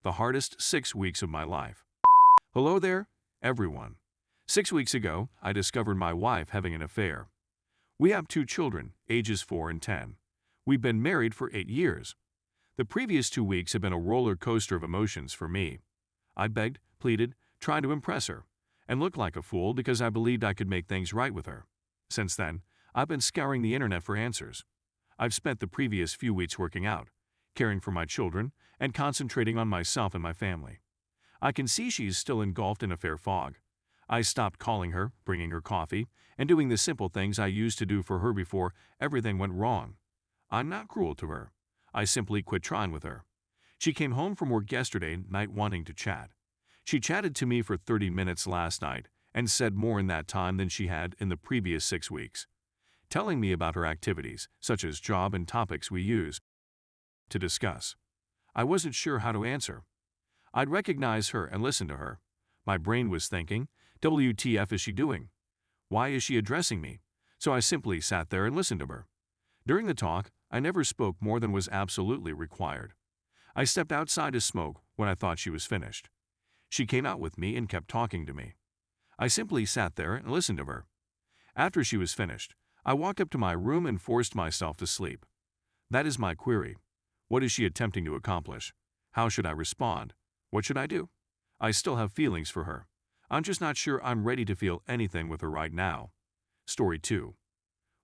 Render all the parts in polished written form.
The hardest 6 weeks of my life. Hello there, everyone. 6 weeks ago, I discovered my wife having an affair. We have 2 children, ages 4 and 10. We've been married for 8 years. The previous 2 weeks have been a roller coaster of emotions for me. I begged, pleaded, tried to impress her, and looked like a fool because I believed I could make things right with her. Since then, I've been scouring the internet for answers. I've spent the previous few weeks working out, caring for my children, and concentrating on myself and my family. I can see she's still engulfed in affair fog. I stopped calling her, bringing her coffee, and doing the simple things I used to do for her before everything went wrong. I'm not cruel to her. I simply quit trying with her. She came home from work yesterday night wanting to chat. She chatted to me for 30 minutes last night and said more in that time than she had in the previous 6 weeks, telling me about her activities, such as job and topics we use to discuss. I wasn't sure how to answer. I'd recognize her and listen to her. My brain was thinking, WTF is she doing? Why is she addressing me? So I simply sat there and listened to her. During the talk, I never spoke more than was absolutely required. I stepped outside to smoke when I thought she was finished. She came out with me and kept talking to me. I simply sat there and listened to her. After she was finished, I walked up to my room and forced myself to sleep. That is my query. What is she attempting to accomplish? How should I respond? What should I do? I still have feelings for her. I'm just not sure I'm ready to feel anything with her right now. Story 2.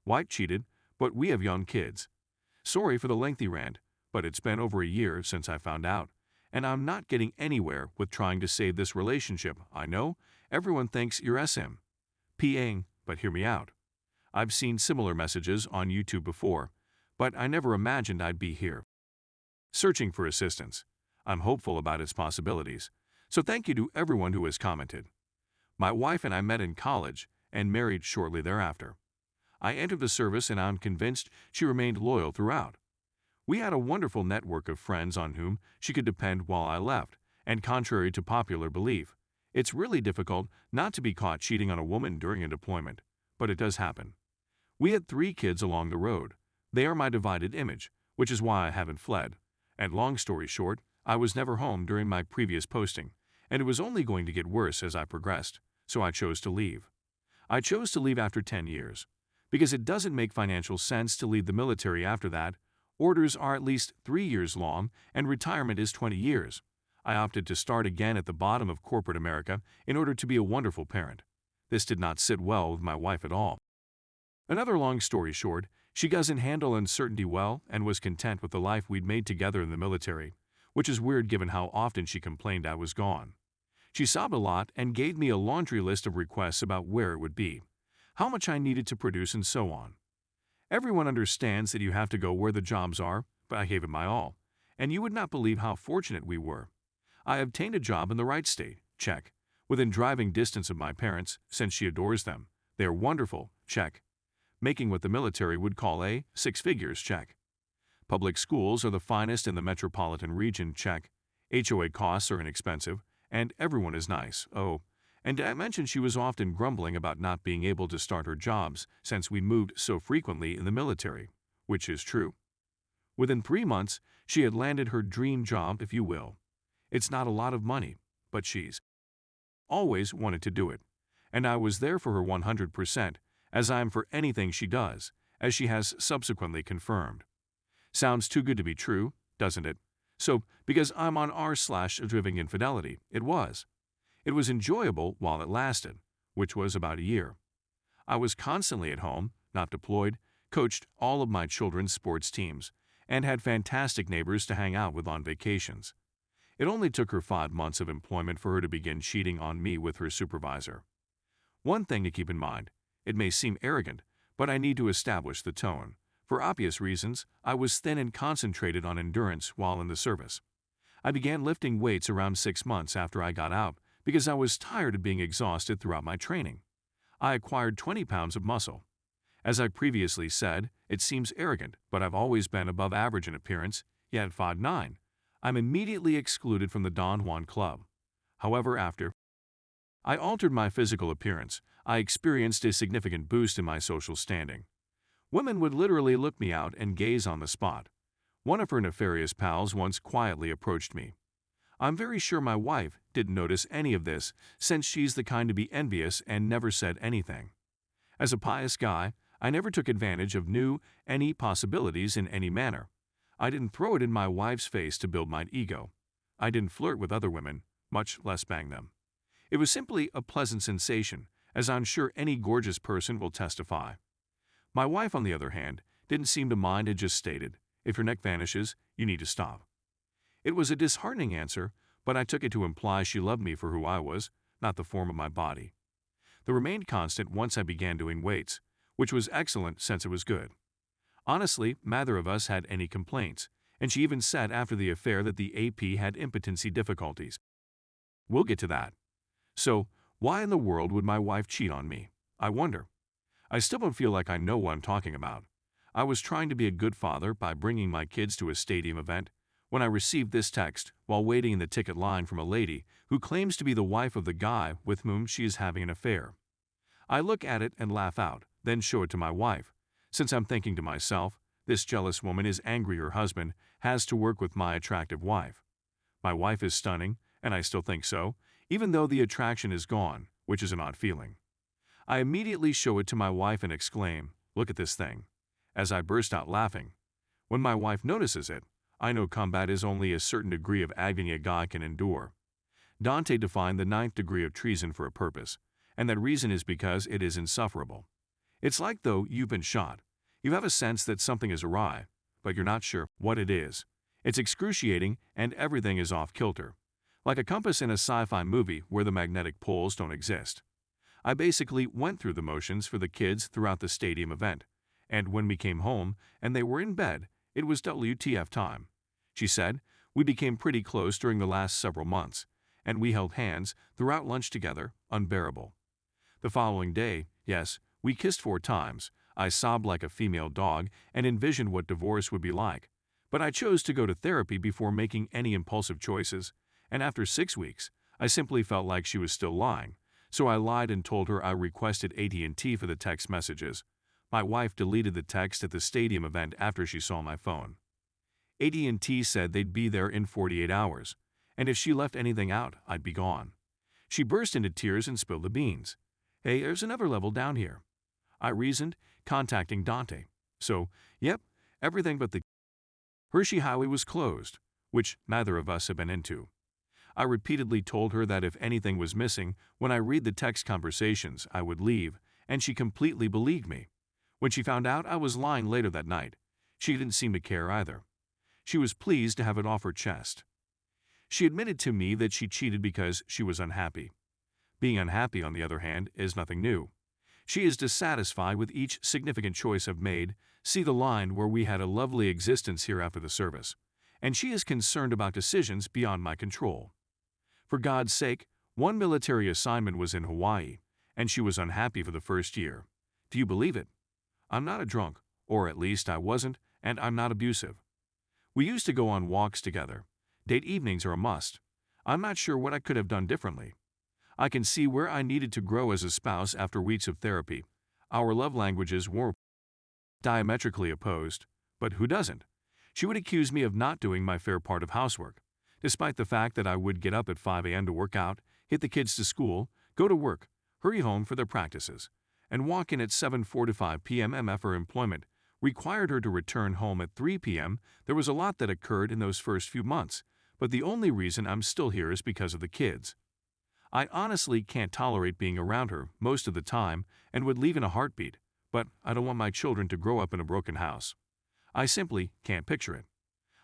Wife cheated, but we have young kids. Sorry for the lengthy rant, but it's been over a year since I found out, and I'm not getting anywhere with trying to save this relationship. I know, everyone thinks you're SM. PAing, but hear me out. I've seen similar messages on YouTube before, but I never imagined I'd be here, searching for assistance. I'm hopeful about its possibilities, so thank you to everyone who has commented. My wife and I met in college and married shortly thereafter. I entered the service and I'm convinced she remained loyal throughout. We had a wonderful network of friends on whom she could depend while I left, and contrary to popular belief, it's really difficult not to be caught cheating on a woman during a deployment, but it does happen. We had 3 kids along the road. They are my divided image, which is why I haven't fled. And long story short, I was never home during my previous posting, and it was only going to get worse as I progressed, so I chose to leave. I chose to leave after 10 years, because it doesn't make financial sense to leave the military after that. Orders are at least 3 years long, and retirement is 20 years. I opted to start again at the bottom of corporate America in order to be a wonderful parent. This did not sit well with my wife at all. Another long story short, she doesn't handle uncertainty well and was content with the life we'd made together in the military, which is weird given how often she complained I was gone. She sobbed a lot and gave me a laundry list of requests about where it would be, how much I needed to produce, and so on. Everyone understands that you have to go where the jobs are, but I gave it my all, and you would not believe how fortunate we were. I obtained a job in the right state, check, within driving distance of my parents, since she adores them. They are wonderful, check. Making what the military would call a 6 figures, check. Public schools are the finest in the metropolitan region, check. HOA costs are inexpensive, and everyone is nice, oh. And I mentioned she was often grumbling about not being able to start her jobs since we moved so frequently in the military, which is true. Within 3 months, she had landed her dream job, if you will. It's not a lot of money, but she's always wanted to do it, and I was there for her 100%, as I am for anything she does, as she has subsequently confirmed. Sounds too good to be true, doesn't it? So, because I'm on r/driven infidelity, it was. It was enjoyable while it lasted, which was about a year. I was constantly at home, not deployed, coached all of my children's sports teams, and had fantastic neighbors to hang out with on vacations. It only took her 5 months of employment for her to begin cheating on me with her supervisor. One thing to keep in mind, it may seem arrogant, but I need to establish the tone. For obvious reasons, I was thin and concentrated on endurance while in the service. I began lifting weights around 6 months after I got out because I was tired of being exhausted throughout my training. I acquired 20 pounds of muscle. As I previously said, it seems arrogant, but I've always been above average in appearance, yet at 5'9", I'm immediately excluded from the Don Juan Club. However, after I altered my physical appearance, I experienced a significant boost in my social standing. Women would literally look me out and gaze on the spot. One of her nefarious pals once quietly approached me. I'm very sure my wife didn't notice any of this, since she's the kind to be envious and never said anything. As a pious guy, I never took advantage of any possibilities in any manner. I didn't throw it in my wife's face to build my ego. I didn't flirt with other women, much less bang them. It was simply a pleasant sensation, as I'm sure any gorgeous person will testify. My wife, on the other hand, didn't seem to mind and just stated, "If your neck vanishes, you need to stop." It was a disheartening answer, but I took it to imply she loved me for who I was, not the form of my body. The remained constant once I began doing weights, which was excellent since it was good. Honestly, neither of us had any complaints, and she even said after the affair that the AP had impotency difficulties. We'll get to that. So, why in the world would my wife cheat on me? I wonder. I still don't feel like I know what I'm talking about. I was trying to be a good father by bringing my kids to a stadium event when I received this text while waiting in the ticket line from a lady who claims to be the wife of the guy with whom she is having an affair. I look at it and laugh out, then show it to my wife, since I'm thinking to myself, this jealous woman is angry her husband has to work with my attractive wife. My wife is stunning, and I still think so, even though the attraction is gone, which is an odd feeling. I immediately show it to my wife and exclaim, "Look at this thing," as I burst out laughing. When my wife notices it, I know combat is only a certain degree of agony a guy can endure. Dante defined the 9th degree of treason for a purpose, and that reason is because it is insufferable. It's like though you've been shot. You have a sense that something is awry, but you're not sure what it is. It's excruciating and everything is off kilter. Like a compass in a sci-fi movie where the magnetic poles don't exist. I basically went through the motions for the kids throughout the stadium event, and when we came home and they were in bed, it was WTF time. She said, we became pretty close during the last several months, and we held hands throughout lunch together, unbearable. The following day, yes, we kissed 4 times. I sobbed like a female dog and envisioned what divorce would be like, but I chose to go to therapy before making any impulsive choices, and after 6 weeks, I simply felt like she was still lying, so I lied and told her I requested AT&T for the text messages. My wife deleted the text at the stadium event after she saw my phone. AT&T said they'd be there in 48 hours, and if she left anything out, I'd be gone. She burst into tears and spilled the beans. Hey, there's another level down here, I reasoned, contacting Dante. So, yep, everything but the Hershey Highway was closed, which neither of us have been into. I repeatedly told her that if anything was missing when I read the text conversations, I would leave, and she completely believed me. When she found out I was lying later that night, she didn't seem to care either. She was pleased to have it off her chest. She admitted to me that she cheated because she was unhappy. Being unhappy, on the other hand, is nothing new. She is dissatisfied with each significant choice I've made, see the line where we had a lovely existence here after the service, and she is concerned about decisions beyond my control. For God's sake, one military assignment was in Hawaii, and she was unhappy for the first year. Do you believe it? I'm not a drunk, or at least I wasn't, and I'm not abusive. We used to go on walks together. Date evenings are a must. I'm not sure what I could have done differently. I can see where I needed to grow as a spouse after weeks of therapy. Our love languages were diametrically opposed, but who doesn't? She would accuse me of not doing my fair part of housework, despite the fact that I would get up at 5 a.m. to work out, hit the kids to school, go to work, hurry home for their practices, and walk in at 7:45 p.m. MF her employment required her to return home at 3 p.m. There was a lot that occurred in those first few months, but the only reason I'm still here is because of the kids. I honestly can't tolerate being around her most of the time and would leave in a heartbeat, but I don't want my children to grow up in a broken house. I simply can't picture it.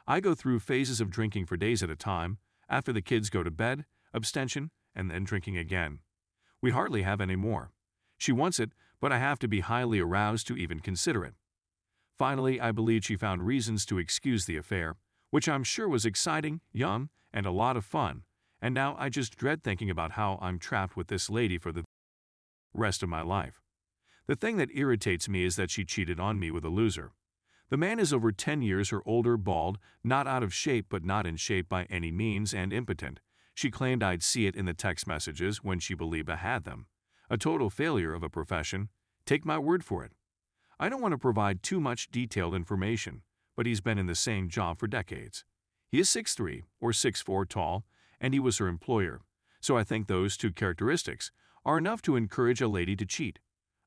I go through phases of drinking for days at a time, after the kids go to bed, abstention, and then drinking again. We hardly have any more. She wants it, but I have to be highly aroused to even consider it. Finally, I believe she found reasons to excuse the affair, which I'm sure was exciting, young, and a lot of fun, and now I just dread thinking about how I'm trapped with this lady for the rest of my life. The thing that irritates me is that she cheated on me with a loser. The man is over 10 years her older, bald, not out of shape but not in shape by any means, and impotent. She claimed I'd see it in the text messages when she believed I had them. A total failure of a profession. Take my word for it. I don't want to provide too much detailed information, but he's been in the same job for decades. He is 6'3" or 6'4" tall, and he was her employer. So I think those two characteristics are enough to encourage a lady to cheat.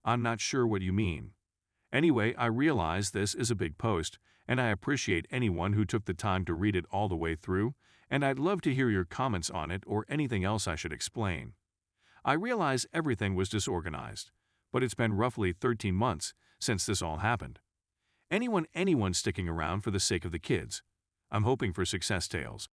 I'm not sure what you mean. Anyway, I realize this is a big post, and I appreciate anyone who took the time to read it all the way through, and I'd love to hear your comments on it or anything else I should explain. I realize everything was disorganized, but it's been roughly 13 months since this all happened. Anyone sticking around for the sake of the kids. I'm hoping for success tales.